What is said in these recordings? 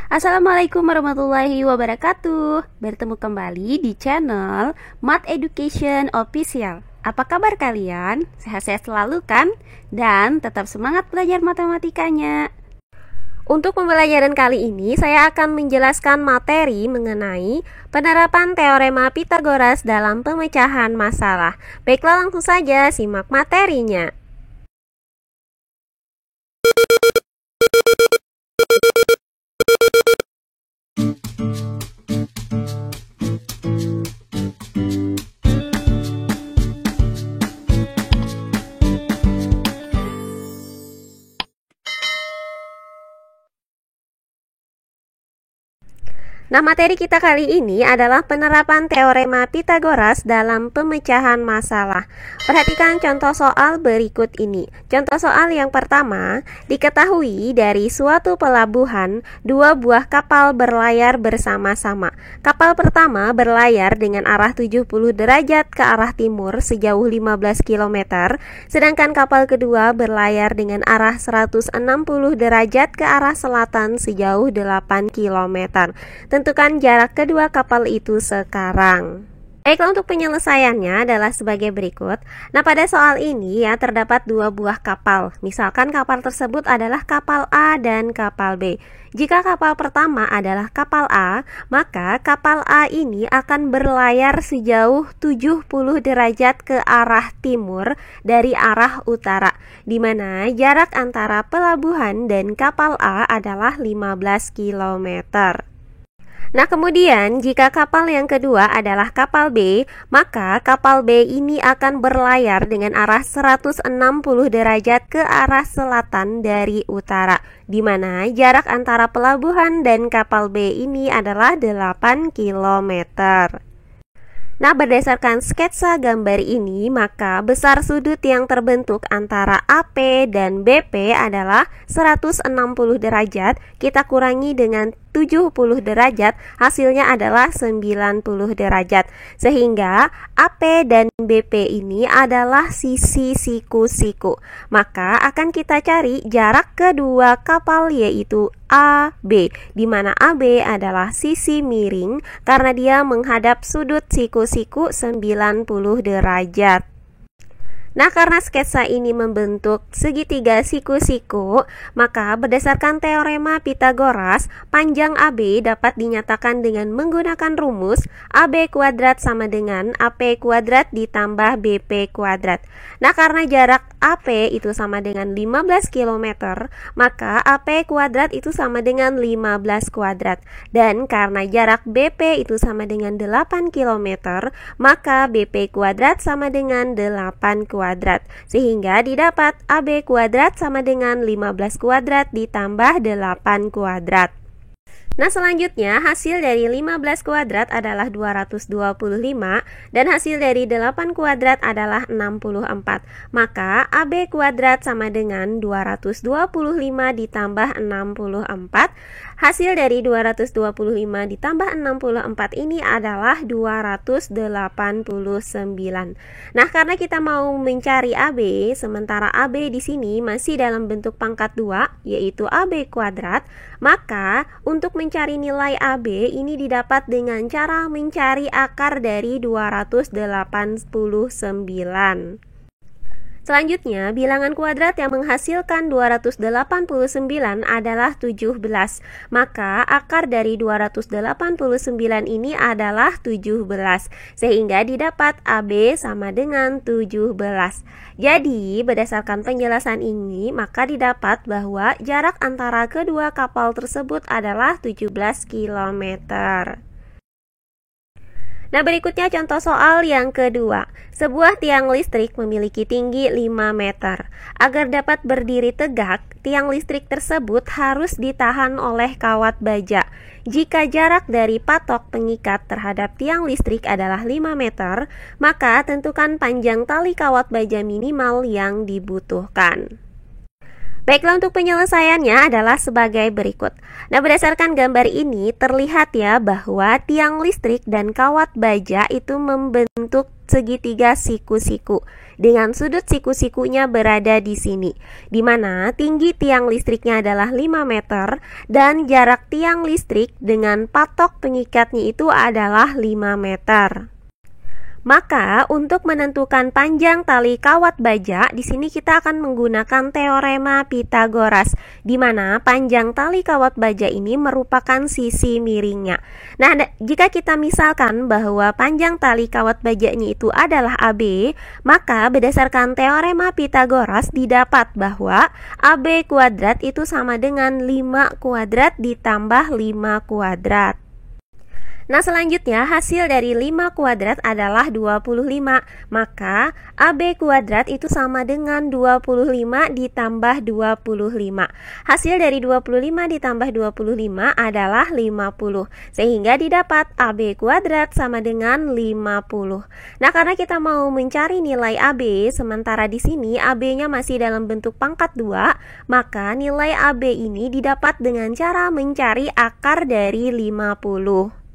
Assalamualaikum warahmatullahi wabarakatuh. Bertemu kembali di channel Math Education Official. Apa kabar kalian? Sehat-sehat selalu kan? Dan tetap semangat belajar matematikanya. Untuk pembelajaran kali ini saya akan menjelaskan materi mengenai penerapan teorema Pythagoras dalam pemecahan masalah. Baiklah, langsung saja simak materinya. Nah, materi kita kali ini adalah penerapan teorema Pythagoras dalam pemecahan masalah. Perhatikan contoh soal berikut ini. Contoh soal yang pertama, diketahui dari suatu pelabuhan, dua buah kapal berlayar bersama-sama. Kapal pertama berlayar dengan arah 70 derajat ke arah timur sejauh 15 km, sedangkan kapal kedua berlayar dengan arah 160 derajat ke arah selatan sejauh 8 km. Tentukan jarak kedua kapal itu sekarang. Baiklah, untuk penyelesaiannya adalah sebagai berikut. Nah, pada soal ini ya terdapat dua buah kapal. Misalkan kapal tersebut adalah kapal A dan kapal B. Jika kapal pertama adalah kapal A, maka kapal A ini akan berlayar sejauh 70 derajat ke arah timur dari arah utara, di mana jarak antara pelabuhan dan kapal A adalah 15 km. Nah, kemudian jika kapal yang kedua adalah kapal B, maka kapal B ini akan berlayar dengan arah 160 derajat ke arah selatan dari utara, di mana jarak antara pelabuhan dan kapal B ini adalah 8 km. Nah, berdasarkan sketsa gambar ini, maka besar sudut yang terbentuk antara AP dan BP adalah 160 derajat. Kita kurangi dengan 70 derajat, hasilnya adalah 90 derajat. Sehingga AP dan BP ini adalah sisi siku-siku. Maka akan kita cari jarak kedua kapal, yaitu AB, di mana AB adalah sisi miring karena dia menghadap sudut siku-siku 90 derajat. Nah, karena sketsa ini membentuk segitiga siku-siku, maka berdasarkan teorema Pythagoras, panjang AB dapat dinyatakan dengan menggunakan rumus AB kuadrat sama dengan AP kuadrat ditambah BP kuadrat. Nah, karena jarak AP itu sama dengan 15 km, maka AP kuadrat itu sama dengan 15 kuadrat. Dan karena jarak BP itu sama dengan 8 km, maka BP kuadrat sama dengan 8 kuadrat. Sehingga didapat AB kuadrat sama dengan 15 kuadrat ditambah 8 kuadrat. Nah, selanjutnya hasil dari 15 kuadrat adalah 225 dan hasil dari 8 kuadrat adalah 64. Maka AB kuadrat sama dengan 225 ditambah 64. Hasil dari 225 ditambah 64 ini adalah 289. Nah, karena kita mau mencari AB, sementara AB di sini masih dalam bentuk pangkat 2, yaitu AB kuadrat, maka untuk mencari nilai AB ini didapat dengan cara mencari akar dari 289. Selanjutnya, bilangan kuadrat yang menghasilkan 289 adalah 17. Maka akar dari 289 ini adalah 17. Sehingga didapat AB sama dengan 17. Jadi, berdasarkan penjelasan ini, maka didapat bahwa jarak antara kedua kapal tersebut adalah 17 km. Nah, berikutnya contoh soal yang kedua. Sebuah tiang listrik memiliki tinggi 5 meter. Agar dapat berdiri tegak, tiang listrik tersebut harus ditahan oleh kawat baja. Jika jarak dari patok pengikat terhadap tiang listrik adalah 5 meter, maka tentukan panjang tali kawat baja minimal yang dibutuhkan. Baiklah, untuk penyelesaiannya adalah sebagai berikut. Nah, berdasarkan gambar ini terlihat ya bahwa tiang listrik dan kawat baja itu membentuk segitiga siku-siku dengan sudut siku-sikunya berada di sini, di mana tinggi tiang listriknya adalah 5 meter dan jarak tiang listrik dengan patok pengikatnya itu adalah 5 meter. Maka untuk menentukan panjang tali kawat baja, di sini kita akan menggunakan teorema Pitagoras, di mana panjang tali kawat baja ini merupakan sisi miringnya. Nah, jika kita misalkan bahwa panjang tali kawat bajanya itu adalah AB, maka berdasarkan teorema Pitagoras didapat bahwa AB kuadrat itu sama dengan 5 kuadrat ditambah 5 kuadrat. Nah, selanjutnya hasil dari 5 kuadrat adalah 25. Maka AB kuadrat itu sama dengan 25 ditambah 25. Hasil dari 25 ditambah 25 adalah 50. Sehingga didapat AB kuadrat sama dengan 50. Nah, karena kita mau mencari nilai AB, sementara di sini AB-nya masih dalam bentuk pangkat 2, maka nilai AB ini didapat dengan cara mencari akar dari 50.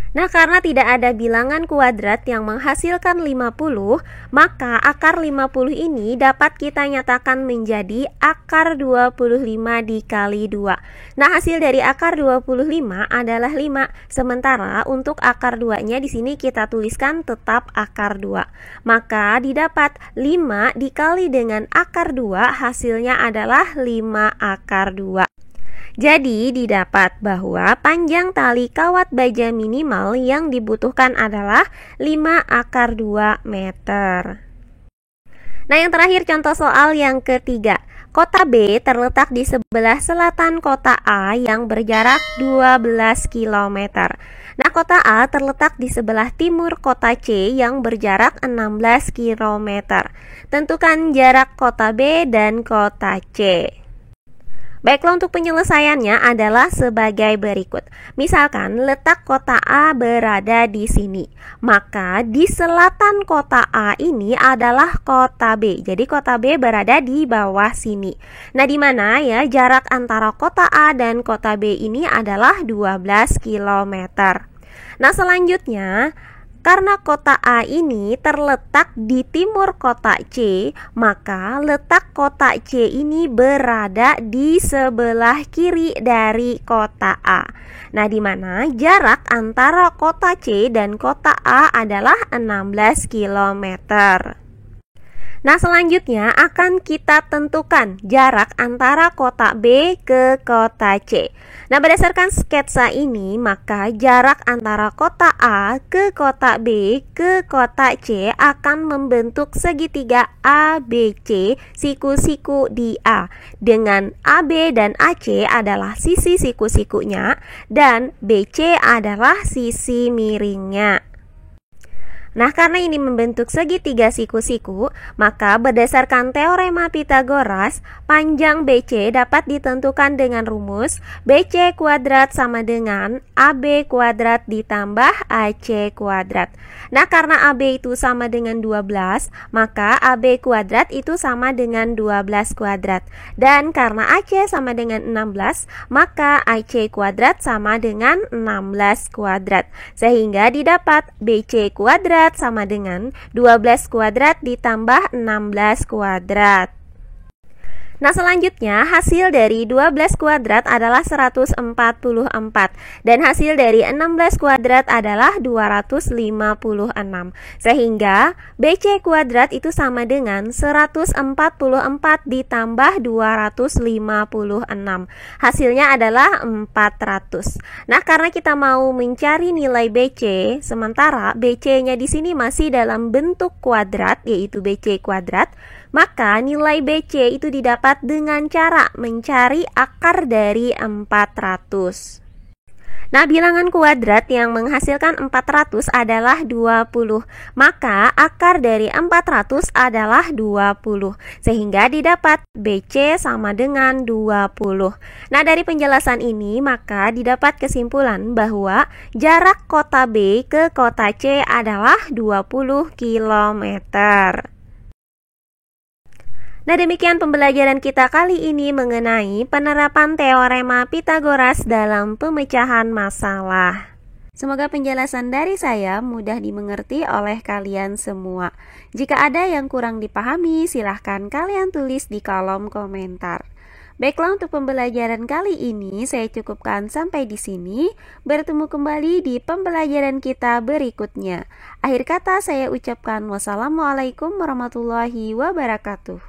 Nah, karena tidak ada bilangan kuadrat yang menghasilkan 50, maka akar 50 ini dapat kita nyatakan menjadi akar 25 dikali 2. Nah, hasil dari akar 25 adalah 5. Sementara untuk akar 2-nya di sini kita tuliskan tetap akar 2. Maka didapat 5 dikali dengan akar 2, hasilnya adalah 5 akar 2. Jadi didapat bahwa panjang tali kawat baja minimal yang dibutuhkan adalah 5 akar 2 meter. Nah, yang terakhir contoh soal yang ketiga. Kota B terletak di sebelah selatan kota A yang berjarak 12 km. Nah, kota A terletak di sebelah timur kota C yang berjarak 16 km. Tentukan jarak kota B dan kota C. Baiklah, untuk penyelesaiannya adalah sebagai berikut. Misalkan letak kota A berada di sini, maka di selatan kota A ini adalah kota B. Jadi kota B berada di bawah sini. Nah, di mana ya jarak antara kota A dan kota B ini adalah 12 km. Nah, selanjutnya karena kota A ini terletak di timur kota C, maka letak kota C ini berada di sebelah kiri dari kota A. Nah, di mana jarak antara kota C dan kota A adalah 16 km. Nah, selanjutnya akan kita tentukan jarak antara kota B ke kota C. Nah, berdasarkan sketsa ini, maka jarak antara kota A ke kota B ke kota C akan membentuk segitiga ABC siku-siku di A, dengan AB dan AC adalah sisi siku-sikunya dan BC adalah sisi miringnya. Nah, karena ini membentuk segitiga siku-siku, maka berdasarkan teorema Pitagoras, panjang BC dapat ditentukan dengan rumus BC kuadrat sama dengan AB kuadrat ditambah AC kuadrat. Nah, karena AB itu sama dengan 12, maka AB kuadrat itu sama dengan 12 kuadrat. Dan karena AC sama dengan 16, maka AC kuadrat sama dengan 16 kuadrat. Sehingga didapat BC kuadrat sama dengan 12 kuadrat ditambah 16 kuadrat. Nah, selanjutnya hasil dari 12 kuadrat adalah 144 dan hasil dari 16 kuadrat adalah 256. Sehingga BC kuadrat itu sama dengan 144 ditambah 256. Hasilnya adalah 400. Nah, karena kita mau mencari nilai BC, sementara BC-nya di sini masih dalam bentuk kuadrat, yaitu BC kuadrat, maka nilai BC itu didapat dengan cara mencari akar dari 400. Nah, bilangan kuadrat yang menghasilkan 400 adalah 20. Maka akar dari 400 adalah 20. Sehingga didapat BC sama dengan 20. Nah, dari penjelasan ini maka didapat kesimpulan bahwa jarak kota B ke kota C adalah 20 km. Nah, demikian pembelajaran kita kali ini mengenai penerapan teorema Pitagoras dalam pemecahan masalah. Semoga penjelasan dari saya mudah dimengerti oleh kalian semua. Jika ada yang kurang dipahami, silahkan kalian tulis di kolom komentar. Baiklah, untuk pembelajaran kali ini saya cukupkan sampai di sini. Bertemu kembali di pembelajaran kita berikutnya. Akhir kata saya ucapkan wassalamualaikum warahmatullahi wabarakatuh.